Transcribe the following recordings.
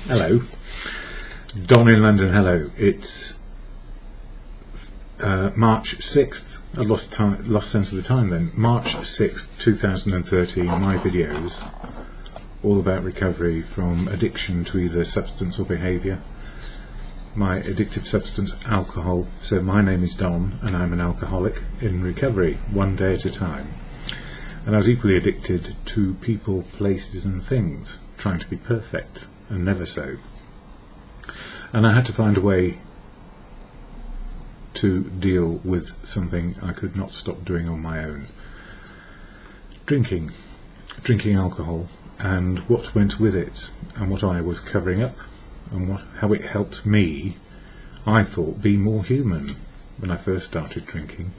Hello. Don in London, hello. It's March 6th. I lost sense of the time then. March 6th, 2013. My videos, all about recovery from addiction to either substance or behaviour. My addictive substance, alcohol. So my name is Don and I'm an alcoholic in recovery, one day at a time. And I was equally addicted to people, places and things, trying to be perfect and never so. And I had to find a way to deal with something I could not stop doing on my own. Drinking alcohol, and what went with it, and what I was covering up, and how it helped me, I thought, be more human. When I first started drinking,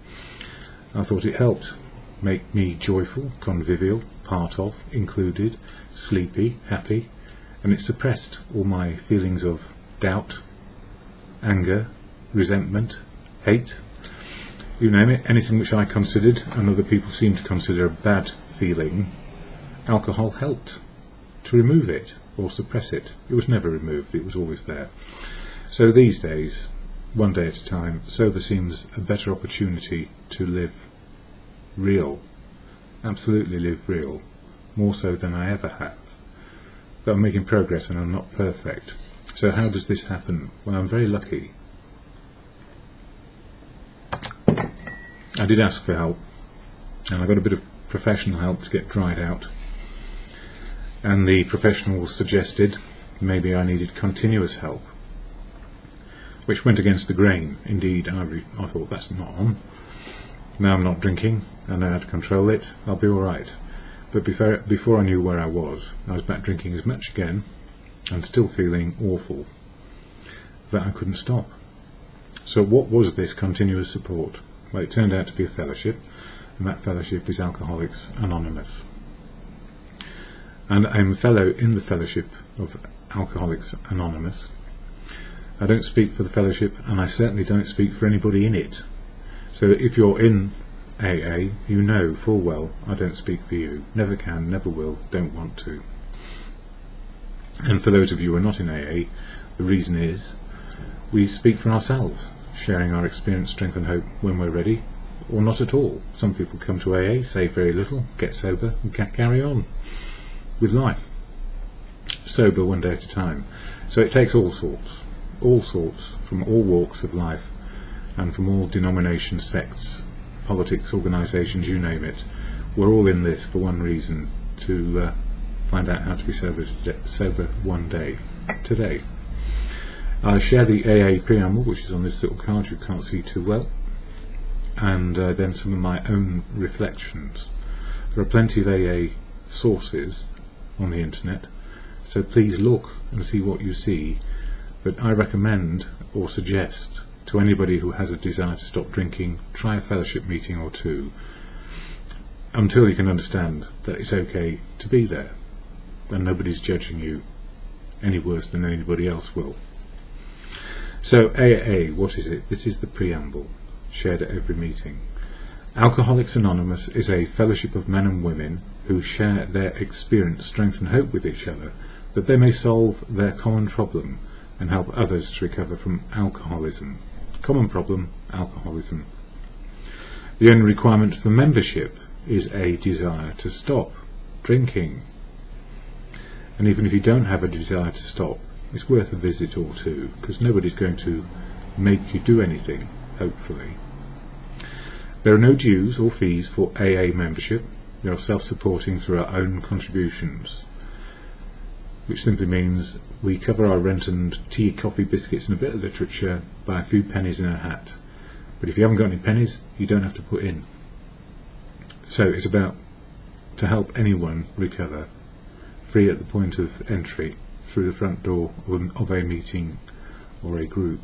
I thought it helped make me joyful, convivial, part of, included, sleepy, happy, and it suppressed all my feelings of doubt, anger, resentment, hate, you name it, anything which I considered and other people seemed to consider a bad feeling. Alcohol helped to remove it or suppress it. It was never removed, it was always there. So these days, one day at a time, sober seems a better opportunity to live real, absolutely live real, more so than I ever have. But I'm making progress and I'm not perfect. So how does this happen? Well, I'm very lucky. I did ask for help, and I got a bit of professional help to get dried out. And the professionals suggested maybe I needed continuous help, which went against the grain. Indeed, I thought, that's not on. Now I'm not drinking, I know how to control it, I'll be alright. But before I knew where I was back drinking as much again, and still feeling awful that I couldn't stop. So what was this continuous support? Well, it turned out to be a fellowship, and that fellowship is Alcoholics Anonymous. And I'm a fellow in the fellowship of Alcoholics Anonymous. I don't speak for the fellowship, and I certainly don't speak for anybody in it. So if you're in AA, you know full well I don't speak for you. Never can, never will, don't want to. And for those of you who are not in AA, the reason is we speak for ourselves, sharing our experience, strength and hope when we're ready, or not at all. Some people come to AA, say very little, get sober and carry on with life. Sober one day at a time. So it takes all sorts, from all walks of life and from all denominations, sects, politics, organisations, you name it. We're all in this for one reason, to find out how to be sober one day, today. I share the AA preamble, which is on this little card you can't see too well, and then some of my own reflections. There are plenty of AA sources on the internet, so please look and see what you see, but I recommend or suggest to anybody who has a desire to stop drinking, try a fellowship meeting or two, until you can understand that it's okay to be there, and nobody's judging you any worse than anybody else will. So AA, what is it? This is the preamble, shared at every meeting. Alcoholics Anonymous is a fellowship of men and women who share their experience, strength and hope with each other, that they may solve their common problem and help others to recover from alcoholism. Common problem, alcoholism. The only requirement for membership is a desire to stop drinking. And even if you don't have a desire to stop, it's worth a visit or two, because nobody's going to make you do anything, hopefully. There are no dues or fees for AA membership. We are self-supporting through our own contributions, which simply means we cover our rent and tea, coffee, biscuits and a bit of literature by a few pennies in a hat. But if you haven't got any pennies, you don't have to put in. So it's about to help anyone recover, free at the point of entry, through the front door of a meeting or a group.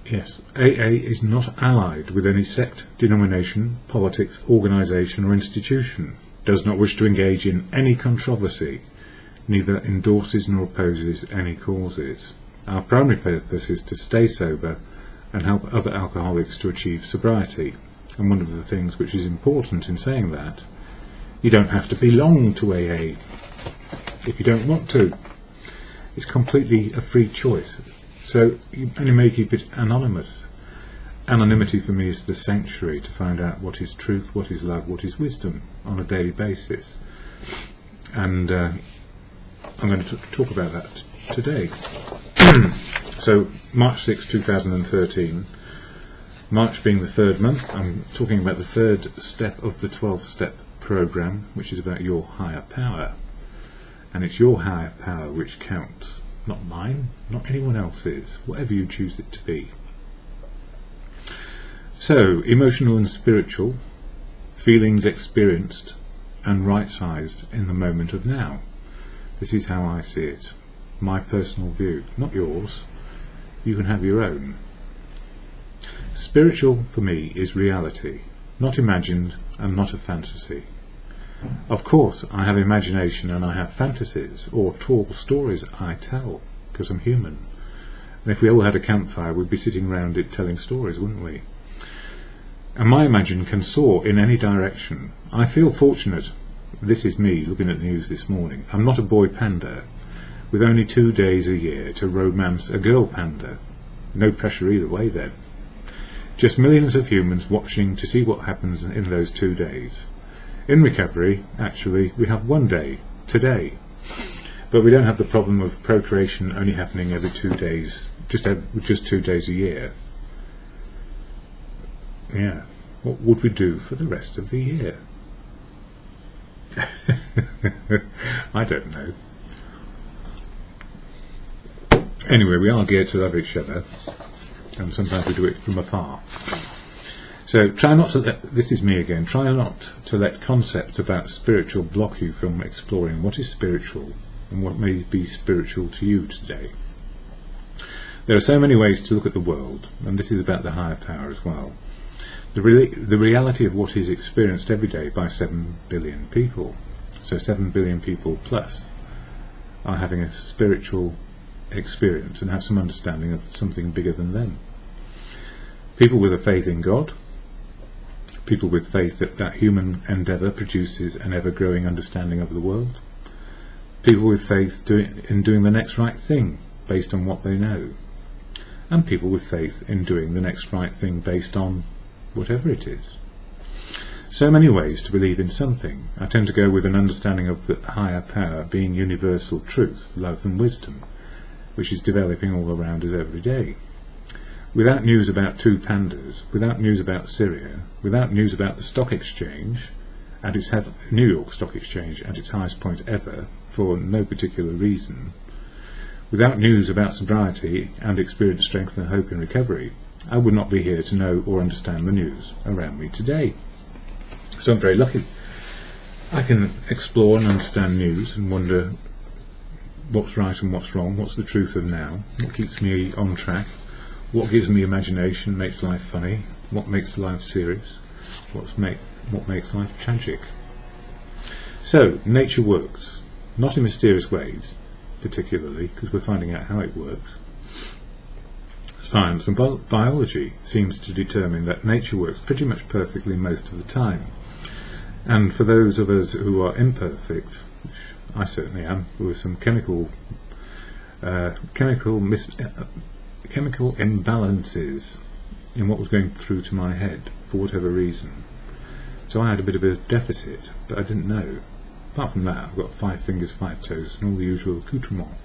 Yes, AA is not allied with any sect, denomination, politics, organisation or institution, does not wish to engage in any controversy, neither endorses nor opposes any causes. Our primary purpose is to stay sober and help other alcoholics to achieve sobriety. And one of the things which is important in saying that, you don't have to belong to AA. if you don't want to. It's completely a free choice. So you only may keep it anonymous. Anonymity for me is the sanctuary to find out what is truth, what is love, what is wisdom on a daily basis. And I'm going to talk about that today. So March 6, 2013, March being the third month, I'm talking about the third step of the 12-step program, which is about your higher power. And it's your higher power which counts, not mine, not anyone else's, whatever you choose it to be. So, emotional and spiritual, feelings experienced and right-sized in the moment of now. This is how I see it. My personal view, not yours. You can have your own. Spiritual, for me, is reality, not imagined and not a fantasy. Of course, I have imagination and I have fantasies, or tall stories I tell, because I'm human. And if we all had a campfire, we'd be sitting round it telling stories, wouldn't we? And my imagination can soar in any direction. I feel fortunate. This is me looking at the news this morning. I'm not a boy panda, with only 2 days a year to romance a girl panda. No pressure either way then. Just millions of humans watching to see what happens in those 2 days. In recovery, actually, we have 1 day, today. But we don't have the problem of procreation only happening every 2 days, just 2 days a year. Yeah, what would we do for the rest of the year? I don't know. Anyway, we are geared to love each other, and sometimes we do it from afar. So try not to let, this is me again, try not to let concepts about spiritual block you from exploring what is spiritual and what may be spiritual to you today. There are so many ways to look at the world, and this is about the higher power as well. The reality of what is experienced every day by 7 billion people. So 7 billion people plus are having a spiritual experience and have some understanding of something bigger than them. People with a faith in God, people with faith that human endeavour produces an ever-growing understanding of the world, people with faith in doing the next right thing based on what they know, and people with faith in doing the next right thing based on whatever it is. So many ways to believe in something. I tend to go with an understanding of the higher power being universal truth, love and wisdom, which is developing all around us every day. Without news about 2 pandas, without news about Syria, without news about the stock exchange, and its New York Stock Exchange at its highest point ever, for no particular reason, without news about sobriety and experience strength and hope in recovery, I would not be here to know or understand the news around me today. So I'm very lucky. I can explore and understand news and wonder what's right and what's wrong, what's the truth of now, what keeps me on track, what gives me imagination, makes life funny, what makes life serious, what makes life tragic. So, nature works, not in mysterious ways, particularly, because we're finding out how it works. Science and biology seems to determine that nature works pretty much perfectly most of the time. And for those of us who are imperfect, which I certainly am, with some chemical imbalances in what was going through to my head for whatever reason. So I had a bit of a deficit, but I didn't know. Apart from that, I've got 5 fingers, 5 toes, and all the usual accoutrements.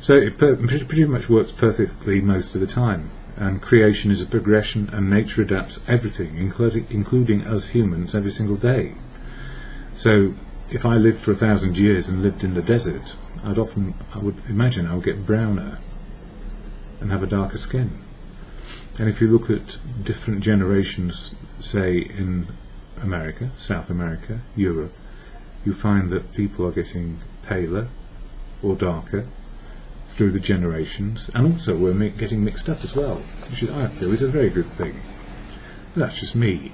So it pretty much works perfectly most of the time, and creation is a progression, and nature adapts everything, including us humans, every single day. So if I lived for 1,000 years and lived in the desert, I would imagine I would get browner and have a darker skin. And if you look at different generations, say in America, South America, Europe, you find that people are getting paler or darker through the generations, and also we're getting mixed up as well, which I feel is a very good thing. But that's just me.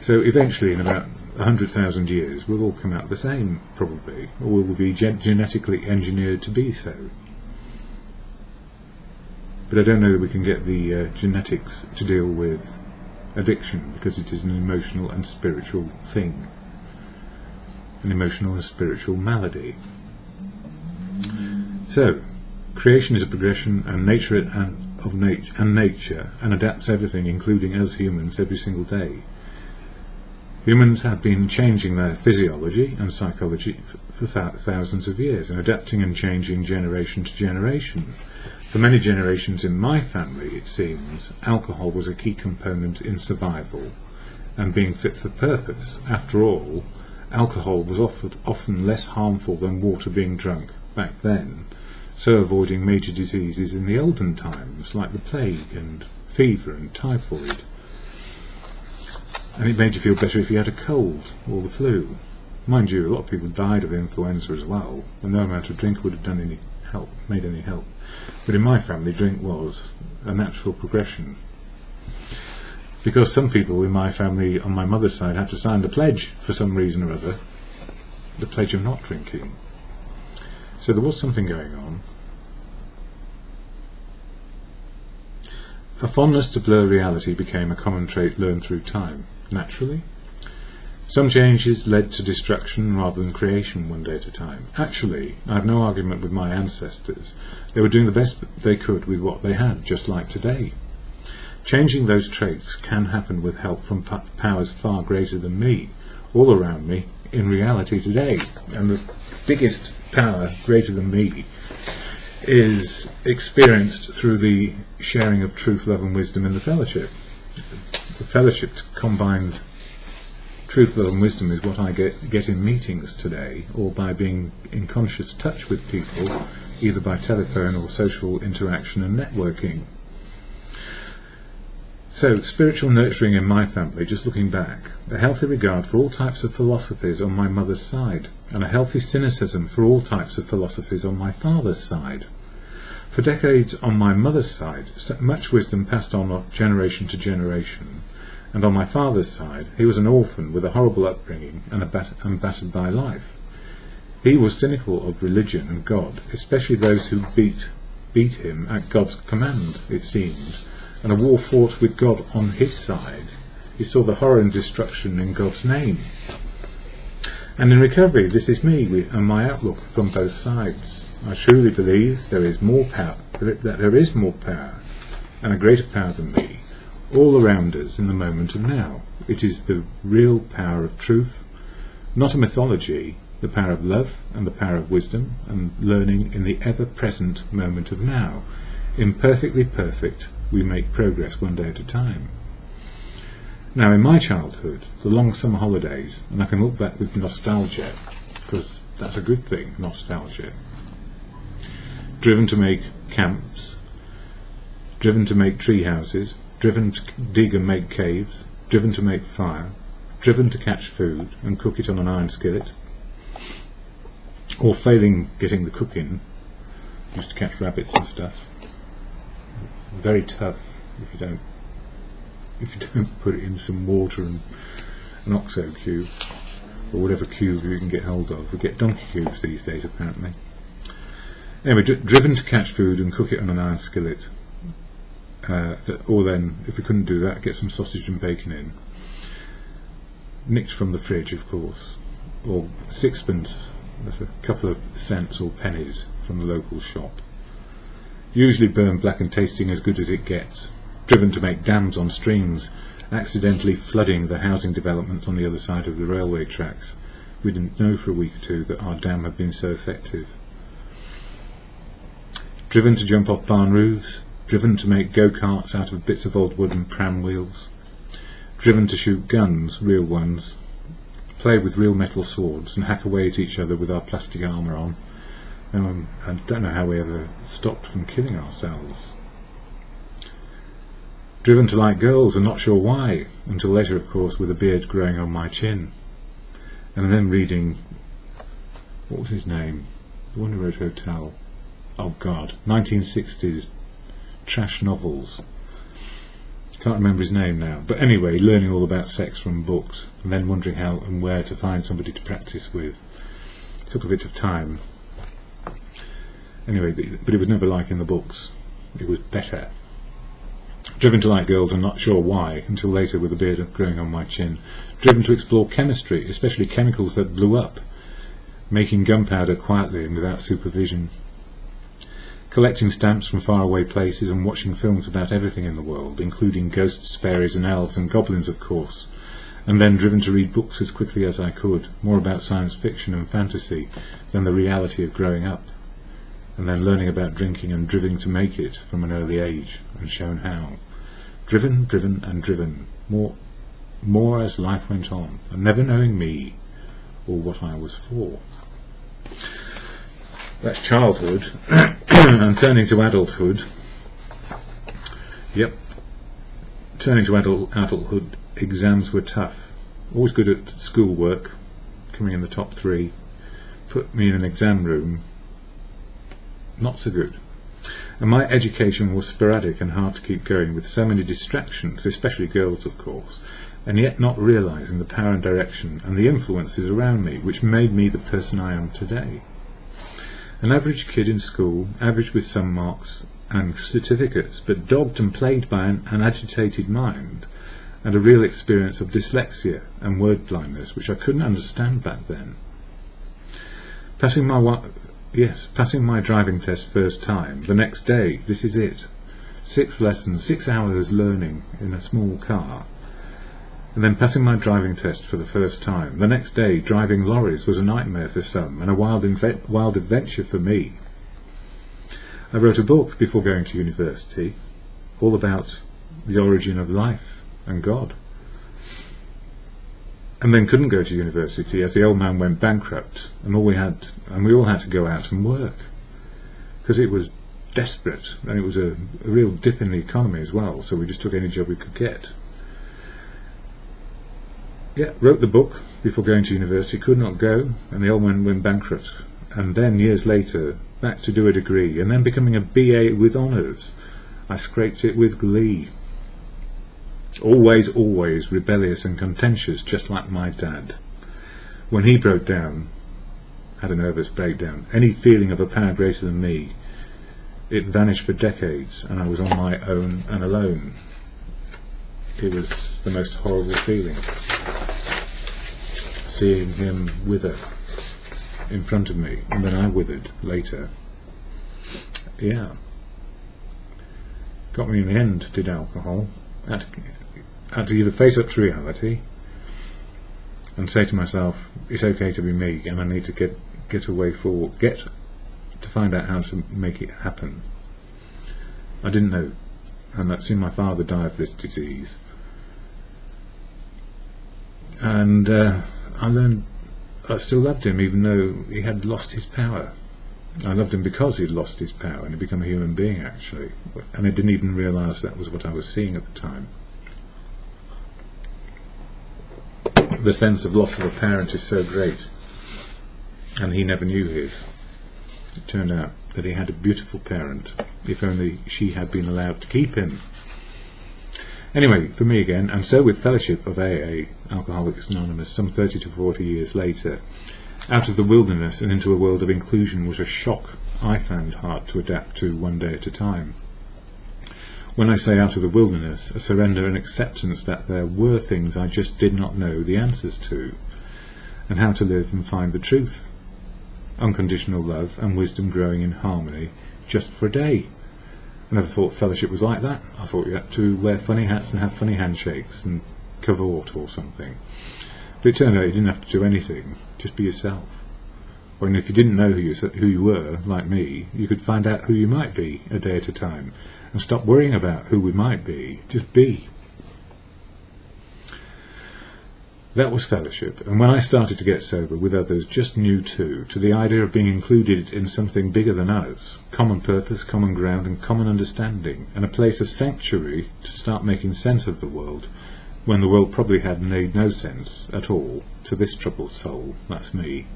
So eventually, in about 100,000 years, we'll all come out the same, probably, or we will be genetically engineered to be so. But I don't know that we can get the genetics to deal with addiction, because it is an emotional and spiritual thing. an emotional and spiritual malady. So, creation is a progression and nature and adapts everything, including us humans, every single day. Humans have been changing their physiology and psychology for thousands of years, and adapting and changing generation to generation. For many generations in my family, it seems, alcohol was a key component in survival and being fit for purpose. After all, alcohol was often less harmful than water being drunk back then, so avoiding major diseases in the olden times, like the plague and fever and typhoid. And it made you feel better if you had a cold or the flu. Mind you, a lot of people died of influenza as well, and no amount of drink would have made any help. But in my family, drink was a natural progression. Because some people in my family on my mother's side had to sign the pledge for some reason or other, the pledge of not drinking. So there was something going on. A fondness to blur reality became a common trait learned through time, naturally. Some changes led to destruction rather than creation one day at a time. Actually, I have no argument with my ancestors. They were doing the best they could with what they had, just like today. Changing those traits can happen with help from powers far greater than me, all around me, in reality today. And the biggest power greater than me is experienced through the sharing of truth, love and wisdom in the fellowship. The fellowship combined truth, love and wisdom is what I get in meetings today, or by being in conscious touch with people, either by telephone or social interaction and networking. So, spiritual nurturing in my family, just looking back, a healthy regard for all types of philosophies on my mother's side, and a healthy cynicism for all types of philosophies on my father's side. For decades on my mother's side, much wisdom passed on generation to generation, and on my father's side, he was an orphan with a horrible upbringing and battered by life. He was cynical of religion and God, especially those who beat him at God's command, it seemed, and a war fought with God on his side. He saw the horror and destruction in God's name. And in recovery, this is me and my outlook from both sides. I truly believe there is more power, that there is more power, and a greater power than me, all around us in the moment of now. It is the real power of truth, not a mythology, the power of love and the power of wisdom and learning in the ever-present moment of now. Imperfectly perfect, we make progress one day at a time. Now, in my childhood, the long summer holidays, and I can look back with nostalgia, because that's a good thing, nostalgia. Driven to make camps, driven to make tree houses, driven to dig and make caves, driven to make fire, driven to catch food and cook it on an iron skillet, or failing getting the cooking, used to catch rabbits and stuff. Very tough if you don't put it in some water and an OXO cube, or whatever cube you can get hold of. We get donkey cubes these days apparently. Anyway, driven to catch food and cook it on an iron skillet, or then, if we couldn't do that, get some sausage and bacon in, nicked from the fridge of course, or sixpence, that's a couple of cents or pennies from the local shop, usually burned black and tasting as good as it gets, driven to make dams on streams, accidentally flooding the housing developments on the other side of the railway tracks. We didn't know for a week or two that our dam had been so effective. Driven to jump off barn roofs, driven to make go-karts out of bits of old wooden pram wheels, driven to shoot guns, real ones, play with real metal swords and hack away at each other with our plastic armour on. I don't know how we ever stopped from killing ourselves. Driven to like girls and not sure why, until later of course with a beard growing on my chin. And then reading, what was his name? The one who wrote Hotel. Oh God, 1960s trash novels. Can't remember his name now. But anyway, learning all about sex from books, and then wondering how and where to find somebody to practice with. It took a bit of time. Anyway, but it was never like in the books. It was better. Driven to like girls and not sure why, until later with a beard growing on my chin. Driven to explore chemistry, especially chemicals that blew up, making gunpowder quietly and without supervision, collecting stamps from faraway places and watching films about everything in the world, including ghosts, fairies and elves and goblins of course, and then driven to read books as quickly as I could, more about science fiction and fantasy than the reality of growing up, and then learning about drinking and driven to make it from an early age, and shown how. Driven, driven and driven, more as life went on, and never knowing me or what I was for. That's childhood. And turning to adulthood. Yep. Turning to adulthood, exams were tough. Always good at schoolwork, coming in the top 3. Put me in an exam room, not so good. And my education was sporadic and hard to keep going, with so many distractions, especially girls of course, and yet not realising the power and direction and the influences around me which made me the person I am today. An average kid in school, average with some marks and certificates, but dogged and plagued by an agitated mind and a real experience of dyslexia and word blindness, which I couldn't understand back then. Passing my driving test first time, the next day, this is it. 6 lessons, 6 hours learning in a small car. And then passing my driving test for the first time. The next day, driving lorries was a nightmare for some and a wild adventure for me. I wrote a book before going to university, all about the origin of life and God. And then couldn't go to university as the old man went bankrupt, and we all had to go out and work because it was desperate, and it was a real dip in the economy as well. So we just took any job we could get. Yeah, wrote the book before going to university, could not go, and the old man went bankrupt. And then years later, back to do a degree, and then becoming a BA with honours. I scraped it with glee. Always rebellious and contentious, just like my dad. When he broke down, had a nervous breakdown, any feeling of a power greater than me, it vanished for decades, and I was on my own and alone. It was the most horrible feeling, seeing him wither in front of me, and then I withered later. Yeah. Got me in the end, did alcohol. Had to either face up to reality and say to myself, it's okay to be me, and I need to get to find out how to make it happen. I didn't know, and I'd seen my father die of this disease. And I learned I still loved him even though he had lost his power. I loved him because he'd lost his power and he'd become a human being actually, and I didn't even realise that was what I was seeing at the time. The sense of loss of a parent is so great, and he never knew his. It turned out that he had a beautiful parent, if only she had been allowed to keep him. Anyway, for me again, and so with Fellowship of AA, Alcoholics Anonymous, some 30 to 40 years later, out of the wilderness and into a world of inclusion was a shock I found hard to adapt to one day at a time. When I say out of the wilderness, a surrender and acceptance that there were things I just did not know the answers to, and how to live and find the truth. Unconditional love and wisdom growing in harmony just for a day. I never thought fellowship was like that. I thought you had to wear funny hats and have funny handshakes and cavort or something. But it turned out you didn't have to do anything, just be yourself. Or if you didn't know who you were, like me, you could find out who you might be a day at a time, and stop worrying about who we might be, just be. That was fellowship, and when I started to get sober with others, just knew too, to the idea of being included in something bigger than us, common purpose, common ground and common understanding, and a place of sanctuary to start making sense of the world, when the world probably had made no sense at all to this troubled soul, that's me.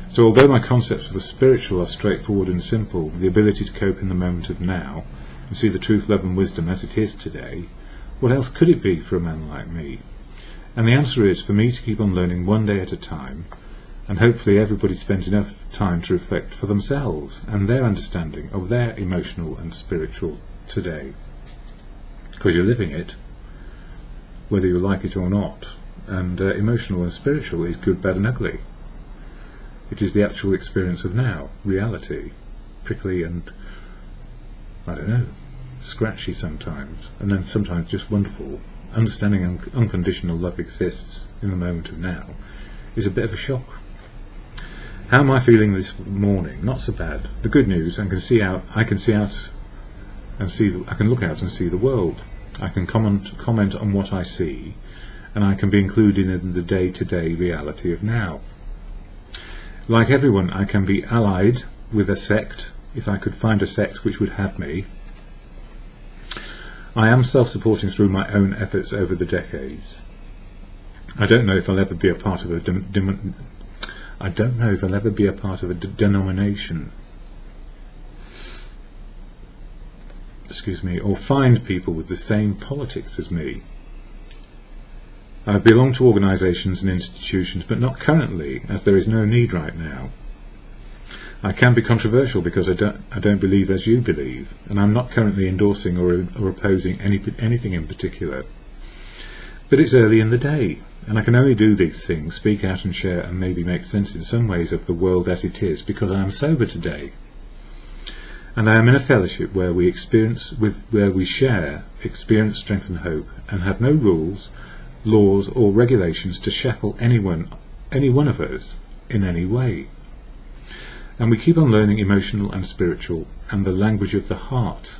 So although my concepts of the spiritual are straightforward and simple, the ability to cope in the moment of now, and see the truth, love and wisdom as it is today, what else could it be for a man like me? And the answer is for me to keep on learning one day at a time, and hopefully everybody spends enough time to reflect for themselves and their understanding of their emotional and spiritual today. Because you're living it, whether you like it or not, and emotional and spiritual is good, bad and ugly. It is the actual experience of now, reality, prickly and, I don't know, scratchy sometimes, and then sometimes just wonderful. Understanding unconditional love exists in the moment of now is a bit of a shock. How am I feeling this morning? Not so bad. The good news, I can look out and see the world. I can comment on what I see, and I can be included in the day-to-day reality of now. Like everyone, I can be allied with a sect, if I could find a sect which would have me. I am self-supporting through my own efforts over the decades. I don't know if I'll ever be a part of a denomination. Or find people with the same politics as me. I belong to organisations and institutions, but not currently, as there is no need right now. I can be controversial because I don't believe as you believe, and I'm not currently endorsing or opposing anything in particular. But it's early in the day, and I can only do these things, speak out and share, and maybe make sense in some ways of the world as it is, because I am sober today. And I am in a fellowship where we share experience, strength and hope, and have no rules, laws or regulations to shackle any one of us in any way. And we keep on learning emotional and spiritual and the language of the heart.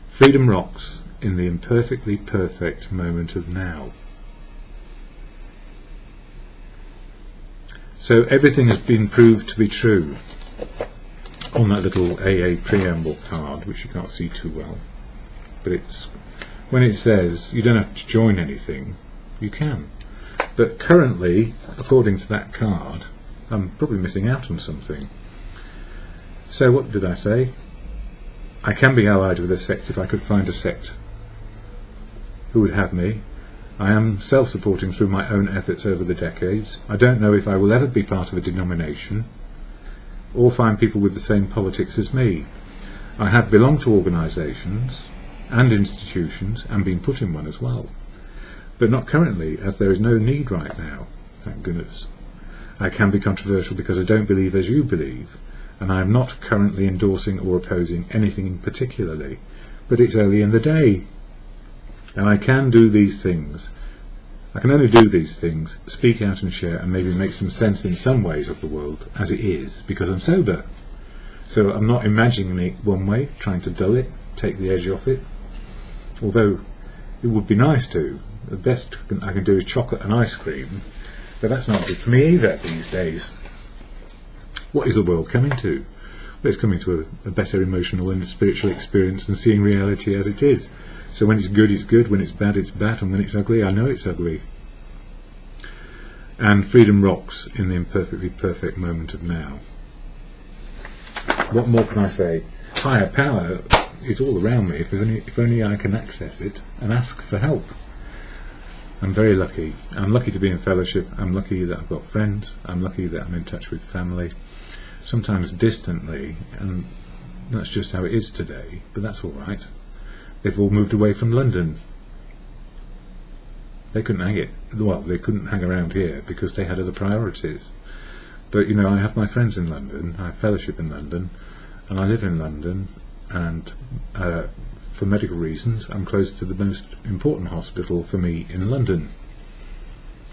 Freedom rocks in the imperfectly perfect moment of now. So everything has been proved to be true on that little AA preamble card, which you can't see too well. But when it says you don't have to join anything, you can. But currently, according to that card, I'm probably missing out on something. So what did I say? I can be allied with a sect if I could find a sect who would have me. I am self-supporting through my own efforts over the decades. I don't know if I will ever be part of a denomination or find people with the same politics as me. I have belonged to organisations and institutions and been put in one as well, but not currently, as there is no need right now, thank goodness. I can be controversial because I don't believe as you believe, and I am not currently endorsing or opposing anything particularly, but it's early in the day, and I can do these things. I can only do these things, speak out and share, and maybe make some sense in some ways of the world as it is, because I'm sober. So I'm not imagining it one way, trying to dull it, take the edge off it, although it would be nice to. The best I can do is chocolate and ice cream, but that's not good for me either these days. What is the world coming to? Well, it's coming to a better emotional and spiritual experience and seeing reality as it is. So when it's good, when it's bad, and when it's ugly, I know it's ugly. And freedom rocks in the imperfectly perfect moment of now. What more can I say? Higher power is all around me, if only I can access it and ask for help. I'm very lucky. I'm lucky to be in fellowship. I'm lucky that I've got friends. I'm lucky that I'm in touch with family, sometimes distantly, and that's just how it is today, but that's all right. They've all moved away from London. They couldn't hang around here because they had other priorities. But you know, I have my friends in London, I have fellowship in London, and I live in London, and for medical reasons I'm close to the most important hospital for me in London,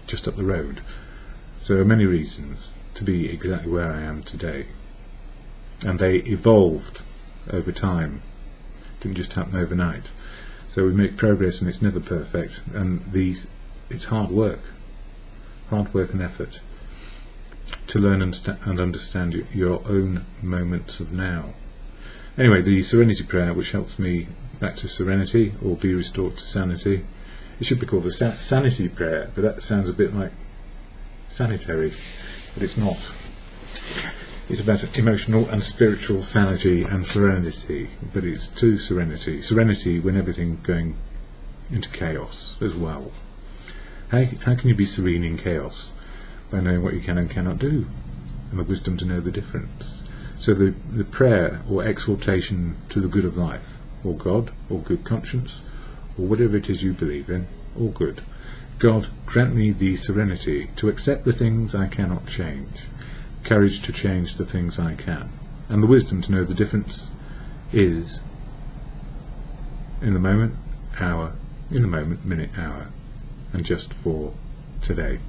just up the road. So there are many reasons to be exactly where I am today, and they evolved over time. Didn't just happen overnight. So we make progress, and it's never perfect, and it's hard work and effort to learn and understand your own moments of now. Anyway, the Serenity Prayer, which helps me back to serenity or be restored to sanity. It should be called the Sanity Prayer, but that sounds a bit like sanitary, but it's not. It's about emotional and spiritual sanity and serenity, but it's to serenity. Serenity when everything's going into chaos as well. How can you be serene in chaos? By knowing what you can and cannot do, and the wisdom to know the difference. So the prayer or exhortation to the good of life, or God, or good conscience, or whatever it is you believe in, all good. God, grant me the serenity to accept the things I cannot change, courage to change the things I can, and the wisdom to know the difference is in the moment, hour, in the moment, minute, hour, and just for today.